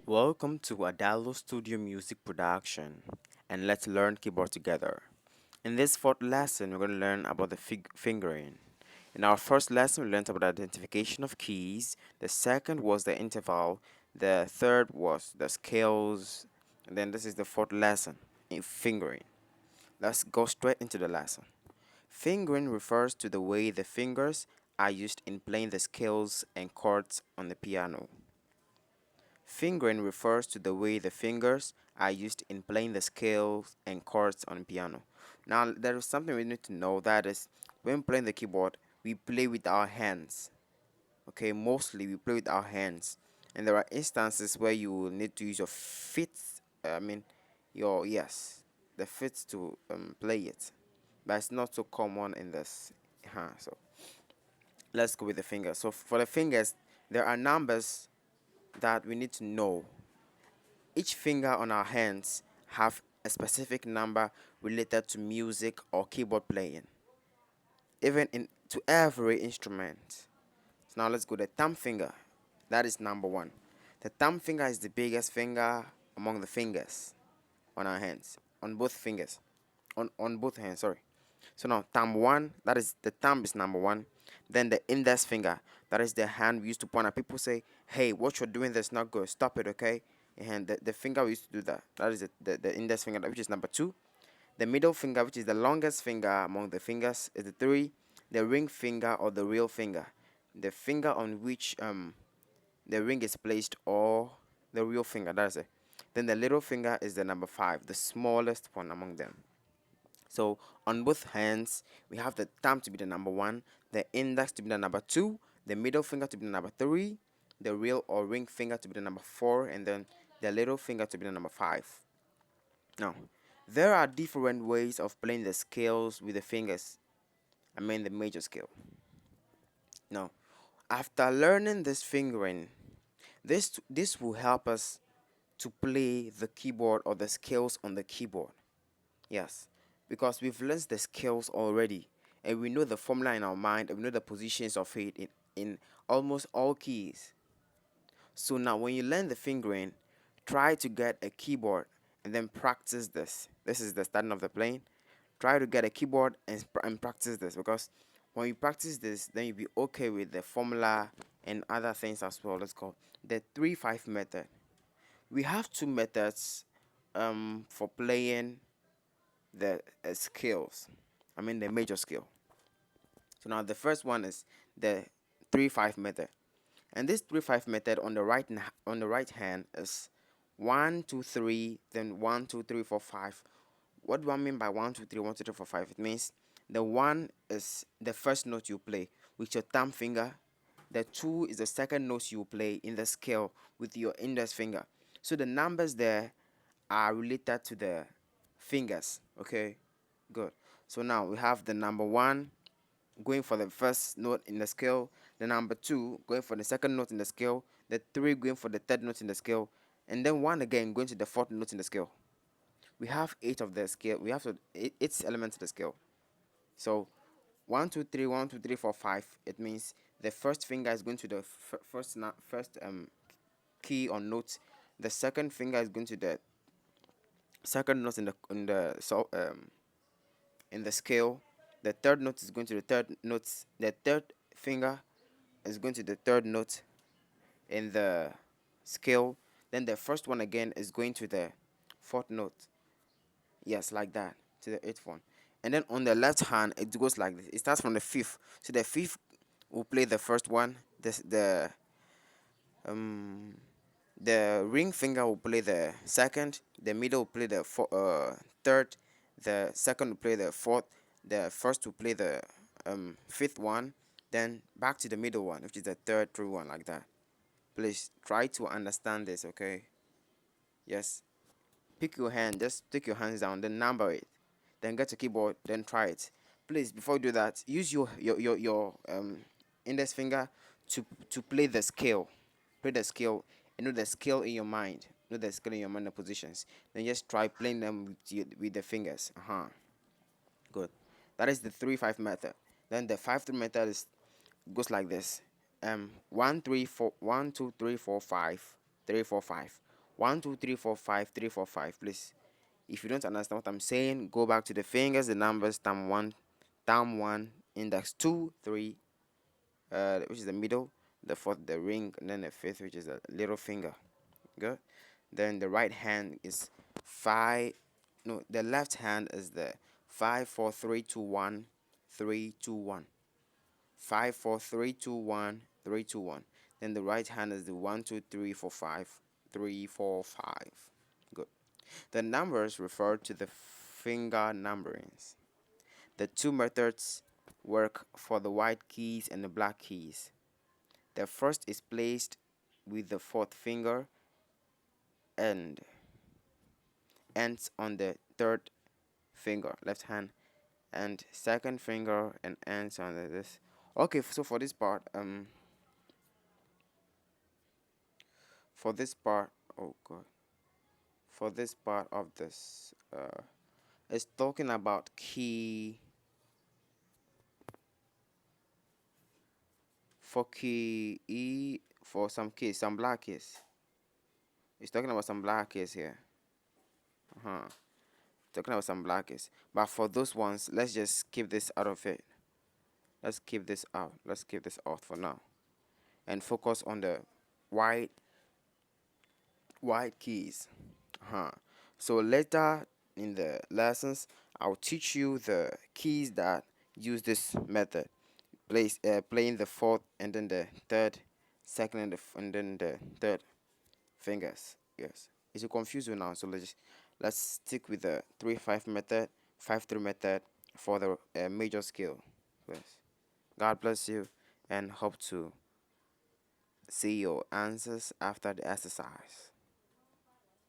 Welcome to Adelo Studio Music Production, and let's learn keyboard together. In this fourth lesson, we're going to learn about the fingering. In our first lesson, we learned about the identification of keys. The second was the interval. The third was the scales. And then this is the fourth lesson in fingering. Let's go straight into the lesson. Fingering refers to the way the fingers are used in playing the scales and chords on the piano. Fingering refers to the way the fingers are used in playing the scales and chords on piano. Now, there is something we need to know, that is, when playing the keyboard, we play with our hands. Okay, mostly we play with our hands, and there are instances where you will need to use your feet. I mean, the feet to play it, but it's not so common in this. So let's go with the fingers. So for the fingers, there are numbers that we need to know. Each finger on our hands have a specific number related to music or keyboard playing, even in to every instrument. So now let's go the thumb finger. That is number one. The thumb finger is the biggest finger among the fingers on our hands, on both fingers, on both hands. Sorry. So now thumb one, that is the thumb is number one. Then the index finger, that is the hand we used to point at. People say, "Hey, what you're doing that's not good. Stop it, okay?" And the finger we used to do that. That is the index finger, which is number two. The middle finger, which is the longest finger among the fingers, is the three. The ring finger or the real finger, the finger on which the ring is placed, or the real finger. That's it. Then the little finger is the number five, the smallest one among them. So on both hands, we have the thumb to be the number one, the index to be the number two, the middle finger to be the number three, the real or ring finger to be the number four, and then the little finger to be the number five. Now, there are different ways of playing the scales with the fingers. I mean the major scale. Now, after learning this fingering, this will help us to play the keyboard or the scales on the keyboard. Yes, because we've learned the scales already, and we know the formula in our mind, and we know the positions of it in almost all keys. So now when you learn the fingering, try to get a keyboard and then practice this. This is the starting of the playing. Try to get a keyboard and practice this, because when you practice this, then you'll be okay with the formula and other things as well. Let's go the 3-5 method. We have two methods for playing the scales. I mean the major scale. So now the first one is the 3-5 method, and this 3-5 method on the on the right hand is 1 2 3, then 1 2 3 4 5. What do I mean by 1 2 3 1 2 3 4 5? It means the one is the first note you play with your thumb finger. The two is the second note you play in the scale with your index finger. So the numbers there are related to the fingers. Okay, good. So now we have the number one going for the first note in the scale, the number two going for the second note in the scale, the three going for the third note in the scale, and then one again going to the fourth note in the scale. We have eight of the scale. We have eight elements of the scale. So 1 2 3 1 2 3 4 5. It means the first finger is going to the first key or note. The second finger is going to the second note in the scale. The third note is going to the third note. The third finger is going to the third note in the scale. Then the first one again is going to the fourth note. Yes, like that, to the eighth one. And then on the left hand, it goes like this. It starts from the fifth. So the fifth will play the first one. Um the ring finger will play the second. The middle will play the third. The second will play the fourth. The first will play the fifth one. Then back to the middle one, which is the third true one, like that. Please try to understand this, okay? Yes. Pick your hand, just take your hands down, then number it. Then get a keyboard, then try it. Please, before you do that, use your index finger to play the scale. Play the scale and know the scale in your mind. Know the scale in your mind, the positions. Then just try playing them with the fingers. Good. That is the 3-5 method. Then the 5 3 method goes like this. 1 3 4 1 2 3 4 5 3 4 5 1, 2, 3, 4, 5, 3, 4, 5. Please, if you don't understand what I'm saying, go back to the fingers, the numbers, thumb 1, index 2, 3, which is the middle, the fourth, the ring, and then the fifth, which is the little finger. Good. Then the right hand is 5. No, the left hand is the 5, 4, 3, 2, 1, 3, 2, 1. 5, 4, 3, 2, 1, 3, 2, 1. Then the right hand is the 1, 2, 3, 4, 5, 3, 4, 5. Good. The numbers refer to the finger numberings. The two methods work for the white keys and the black keys. The first is placed with the fourth finger and ends on the third finger, left hand, and second finger and ends on this. Okay, so for this part, for this part, oh god, for this part of this, it's talking about key. For key E, for some keys, some black keys. It's talking about some black keys here. Uh-huh. Talking about some black keys. But for those ones, let's just keep this out of it. Let's keep this out. Let's keep this out for now. And focus on the white white keys. Uh-huh. So later in the lessons, I'll teach you the keys that use this method. Playing the fourth and then the third, second and then the third fingers. Yes, it's a confuse you now. So let's stick with the 3-5 method, 5-3 method for the major scale. Yes. God bless you, and hope to see your answers after the exercise.